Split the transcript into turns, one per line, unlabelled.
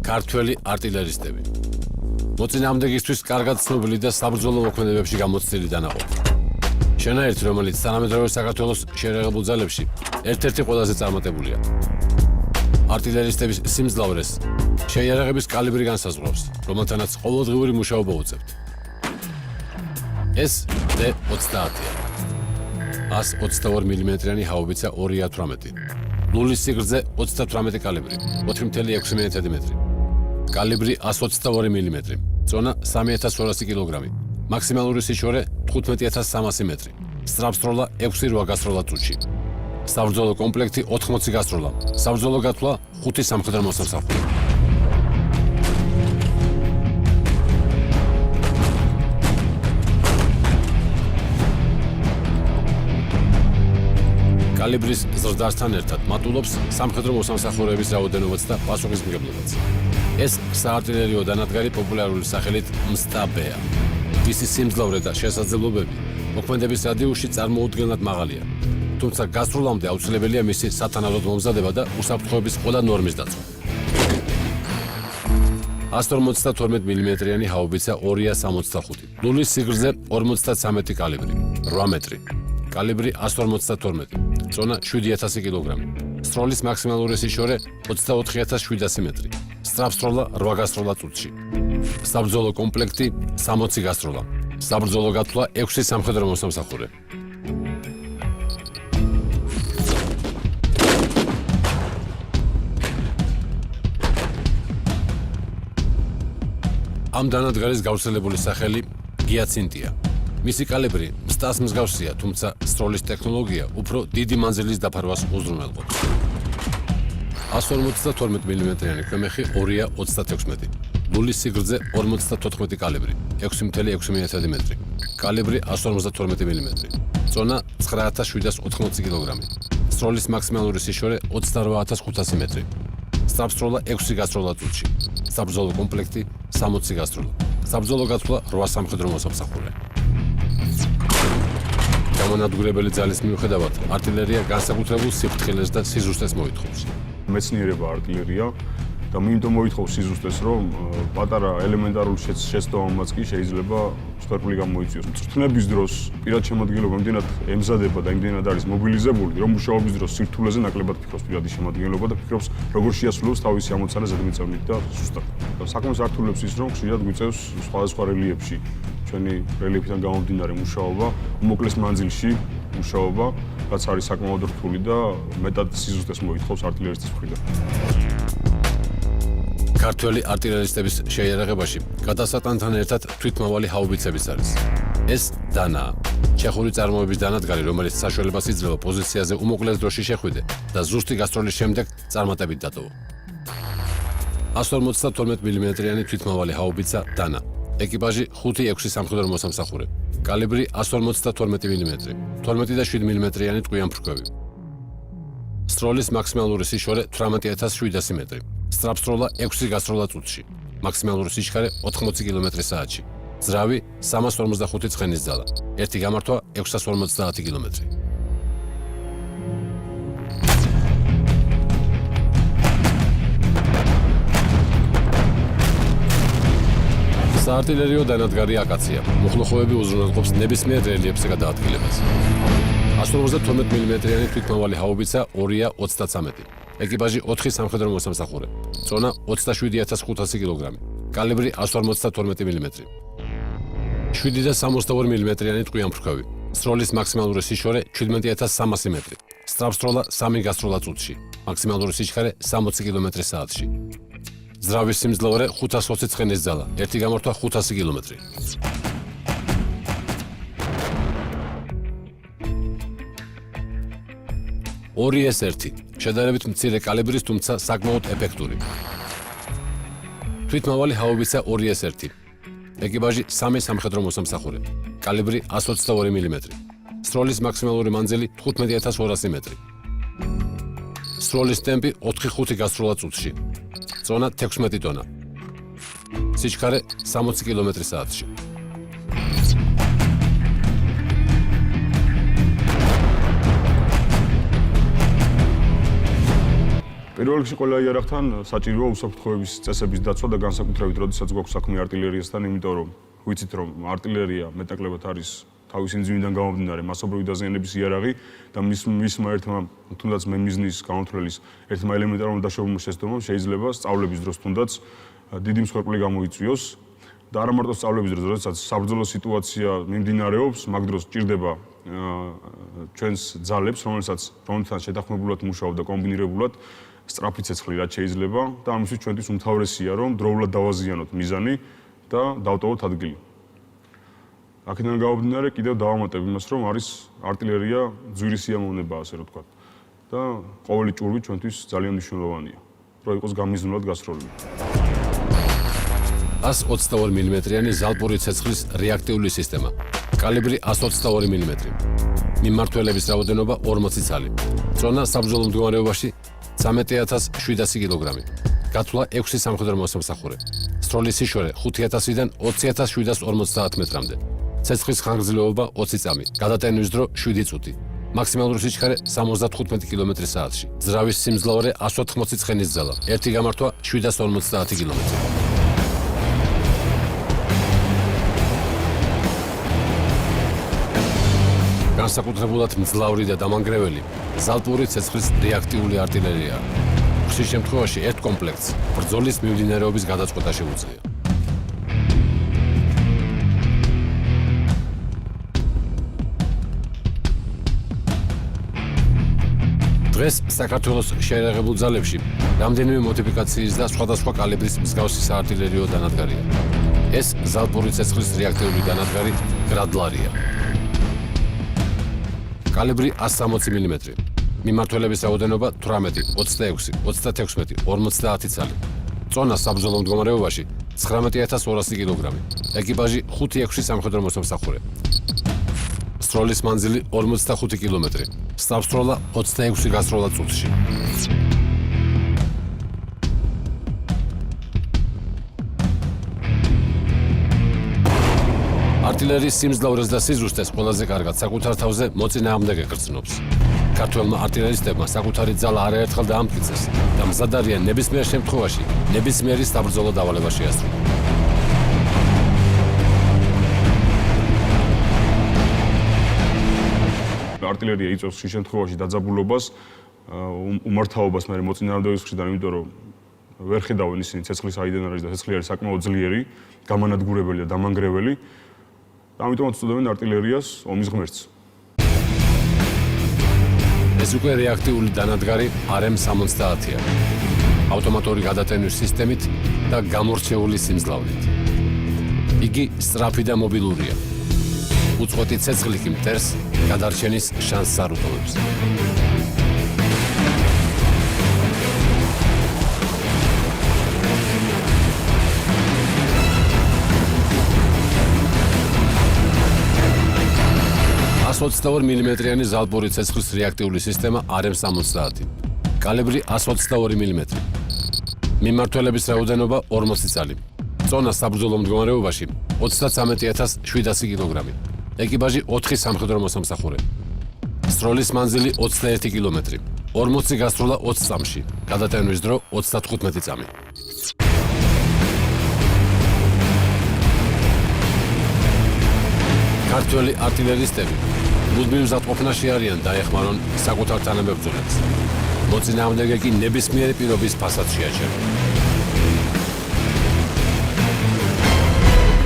ქართველი არტილერისტები. მოწინააღმდეგისთვის კარგად ცნობილი და საბრძოლო მოქმედებებში გამოცდილი დანაყოფი. შენაერთი, რომელიც თანამედროვე საქართველოს შეიარაღებულ ძალებში ერთ-ერთი ყველაზე წარმატებულია. არტილერისტების სიმძლავრეს შეიარაღების კალიბრი განსაზღვრავს, რომელთანაც ყოველდღიური მუშაობა უწევთ. ეს D-30-ია. 122 მმ-იანი ჰაუბიცა 2A-18. ლულის სიგრძე 38 კალიბრი, 4,6 მეტრი. კალიბრი 122 მმ. წონა 3200 კილოგრამი. მაქსიმალური სიჩქარე 15300 მეტრი. სწრაფსროლა 6-8 გასროლა წუთში. საბრძოლო კომპლექტი 80 გასროლა. საბრძოლო გათვლა 5 სამხედრო მოსამსახური. კალიბრის ზრდასთან ერთად მატულობს სამხედრო მოსამსახურეების რაოდენობაც და პასუხისმგებლობაც. ეს საარტილერიო დანადგარი პოპულარული სახელით მსტაბეა. მისი სიმძლავრე და შესაძლებლობები მოქმედების რადიუსში წარმოუდგენლად მაღალია. თუმცა გასრულამდე აუცილებელია მისი სათანადოდ მომზადება და უსაფრთხოების ყველა ნორმის დაცვა. 152 მმ-იანი ჰაუბიცა 2A-65. ლულის სიგრძე 53 კალიბრი, 8 მეტრი. კალიბრი 152. წონა 7000 კილოგრამი. სროლის მაქსიმალური სიჩქარე 24700 მეტრი. სწრაფსროლა 8 გასროლა წუთში. საბრძოლო კომპლექტი 60 გასროლა. საბრძოლო გათვლა 6 სამხედრო მოსამსახურე. ამ დანადგარის გავრცელებული სახელი გიაცინტია. მისი კალიბრი მსტას მსგავსია, თუმცა სროლის ტექნოლოგია უფრო დიდი მანძილის დაფარვას უზრუნველყოფს. 152 მმ-იანი ქვემეხი 2A-36. ლულის სიგრძე 54 კალიბრი, 6,6 მეტრი. კალიბრი 152 მმ. წონა 9780 კილოგრამი. სროლის მაქსიმალური სიჩქარე 28500 მეტრი. სწრაფსროლა 6 გასროლა წუთში. საბრძოლო კომპლექტი 60 გასროლა. საბრძოლო გათვლა 8 სამხედრო მოსამსახურე. გამონადგურებელი ძალის მიუხედავად, არტილერია განსაკუთრებულ სიფრთხილეს და სიზუსტეს მოითხოვს.
მეცნიერება არტილერია და იმიტომ მოითხოვს სიზუსტეს, რომ პატარა ელემენტარული შეცდომამაც კი შეიძლება მსხვერპლი გამოიწვიოს. მწვრთნების დროს პირად შემადგენლობა იმდენად ემზადება და იმდენად არის მობილიზებული, რომ მუშაობის დროს სირთულეზე ნაკლებად ფიქრობს პირადი შემადგენლობა და ფიქრობს, როგორ შეასრულოს თავისი ამოცანა ზედმიწევნით და ზუსტად. საკმაოდ ართულებს ის, რომ ხშირად გვიწევს სხვადასხვა რელიეფში ჩვენი რელიეფიდან გამომდინარე მუშაობა, უმოკლეს მანძილში მუშაობა, რაც არის საკმაოდ რთული და მეტად სიზუსტეს მოითხოვს არტილერისტის მხრიდან.
ქართველი არტილერისტების შეიარაღებაში გადასატანთან ერთად თვითმავალი ჰაუბიცებიც არის. ეს დანაა. ჩეხური წარმოების დანადგარი, რომელიც საშუალებას იძლევა პოზიციაზე უმოკლეს დროში შეხვიდე და ზუსტი გასტროლის შემდეგ წარმატებით დატოვო. 152 მმ-იანი თვითმავალი ჰაუბიცა დანა. ეკიპაჟი 5-6 სამხედრო მოსამსახურე. კალიბრი 152 მმ. 12 და 7 მმ-იანი ტყვიან ფრქვევი. სროლის მაქსიმალური სიჩქარე 18700 მეტრი. სწრაფსროლა 6 გასროლა წუთში. მაქსიმალური სიჩქარე 80 კმ/სთ-ში. ძრავი 345 ცხენის ძალა. ერთი გამართვა 650 კმ. საარტილერიო დანადგარი აკაცია. მოხლოხოვები უზრუნველყოფს ნებისმიერ რელიეფზე გადაადგილებას. 152 მმ-იანი თვითმავალი ჰაუბიცა 2A-33. ეკიპაჟი 4 სამხედრო მოსამსახურე. წონა 27500 კილოგრამი. კალიბრი 152 მმ. 7 და 62 მმ-იანი ტყვიან ფრქვევი. სროლის მაქსიმალური სიჩქარე 17300 მეტრი. სწრაფსროლა 3 გასროლა წუთში. მაქსიმალური სიჩქარე 60 კმ/სთ-ში. ძრავის სიმძლავრე 520 ცხენის ძალა. ერთი გამართვა 500 კილომეტრი. ორი S1. შედარებით მცირე კალიბრის, თუმცა საკმაოდ ეფექტური. თვითმავალი ჰაუბიცა 2S1. ეკიპაჟი 3 სამხედრო მოსამსახურე. კალიბრი 122 მმ. სროლის მაქსიმალური მანძილი 15200 მეტრი. სროლის ტემპი 4-5 გასროლა წუთში. წონა 16 ტონა. სიჩქარე 60 კმ/სთ-ში.
პირველ რიგში ყველა იარაღთან საჭიროა უსაფრთხოების წესების დაცვა და განსაკუთრებით როდესაც გვაქვს საქმე артиლერიასთან, იმიტომ რომ ვიცით რომ артиლერია მეტნაკლებად არის თავის ინძიმიდან გამომდინარე მასობრივი დაზიანების იარაღი და მისმა ერთმა თუნდაც მე მიზნის გამართულის ერთმა ელემენტარულ დაშორებულმა შეცდომამ შეიძლება სწავლების დროს თუნდაც დიდი მსხვერპლი გამოიწვიოს და არა მარტო სწავლების დროს, როდესაც საბრძოლო სიტუაცია მიმდინარეობს, მაგ დროს ჭირდება ჩვენს ძალებს, რომელთაც შეთანხმებულად მუშაობ და კომბინირებულად სწრაფი ცეცხლი რაც შეიძლება და ამისთვის ჩვენთვის უმთავრესია რომ დროულად დავაზიანოთ მიზანი და დავტოვოთ ადგილი. აქედან გამომდინარე კიდევ დავამატებ იმას, რომ არის артиლერია ძვირის სიამოვნება, ასე რომ ვთქვათ. და ყოველი ჭურვი ჩვენთვის ძალიან მნიშვნელოვანია, რომ იყოს გამიზნულად გასროლილი.
122 მმ-იანი ზალპური ცეცხლის რეაქტიული სისტემა. კალიბრი 122 მმ. მიმართველების რაოდენობა 40 ცალი. წონა საბრძოლო მდგომარეობაში 13700 კილოგრამი. გათვლა 6 სამხედრო მოსამსახურე. სროლის სიშვერე 5000-დან 20750 მეტრამდე. ცეცხლის ხანგრძლივობა 20 წამი. გადატენვის დრო 7 წუთი. მაქსიმალური სიჩქარე 75 კმ/სთ-ში. ძრავის სიმძლავრე 180 ცხენის ძალა. ერთი გამართვა 750 კმ. განსაკუთრებულად მძლავრი და დამანგრეველი ზალპური ცეცხლის რეაქტიული артиლერია. ხშირ შემთხვევაში ერთ კომპლექტს ბრძოლის მიმდინარეობის გადაწყვეტა შეუძლია. დღეს საქართველოს შეიარაღებულ ძალებში რამდენიმე მოდიფიკაციის და სხვადასხვა კალიბრის მსგავსი საარტილერიო დანადგარია. ეს ზალპური ცეცხლის რეაქტიული დანადგარი გრადლარია. კალიბრი 160 მმ. მიმართველების რაოდენობა 18, 26, 36, 50 ცალი. წონა საბრძოლო მდგომარეობაში 19200 კილოგრამი. ეკიპაჟი 5-6 სამხედრო მოსამსახურე. სროლის მანძილი 45 კილომეტრი. სწავსროლა 26 გასროლა წუთში. артиლერიის სიმძლავრეს და სიზუსტეს ყველაზე კარგად საკუთარ თავზე მოწინააღმდეგე გრძნობს. ქართველმა артиლერისტებმა საკუთარი ძალა არაერთხელ დაამტკიცეს და მზად არიან ნებისმიერ შემთხვევაში ნებისმიერი საბრძოლო დავალება შეასრულონ.
артиლერია იწვევს ხშირ შემთხვევაში დაძაბულობას, უმართავობას მე მოწინააღმდეგის მხრიდან, იმიტომ რომ ვერ ხედავენ ისინი ცეცხლის აიდან არის და ცეცხლი არის საკმაოდ ძლიერი, გამანადგურებელი და დამანგრეველი. ამიტომაც უწოდებენ артиლერიას ომის ღმერთს.
ეს უკვე რეაქტიული დანადგარი RM-70-ია. ავტომატური გადატენვის სისტემით და გამორჩეული სიმძლავრით. იგი სწრაფი და მობილურია. უწყვეტი ცეცხლი კი მტერს გადარჩენის შანსს არ უტოვებს. მმ-იანი ზალპური ცეცხლის რეაქტიული სისტემა RM-70. კალიბრი 122 მმ. მიმართველების რაოდენობა 40 ცალი. წონა საბრძოლო მდგომარეობაში 33700 კილოგრამი. ეკიპაჟი 4 სამხედრო მოსამსახურე. სროლის მანძილი 21 კილომეტრი. 40 გასროლა 20 წამში. გადატენვის დრო 35 წამი. ქართველი артиლერისტები მუდმივ მზადყოფნაში არიან დაეხმარონ საკუთარ თანამებრძოლებს. მოწინააღმდეგე კი ნებისმიერი პირობის ფასად შეაჩერონ.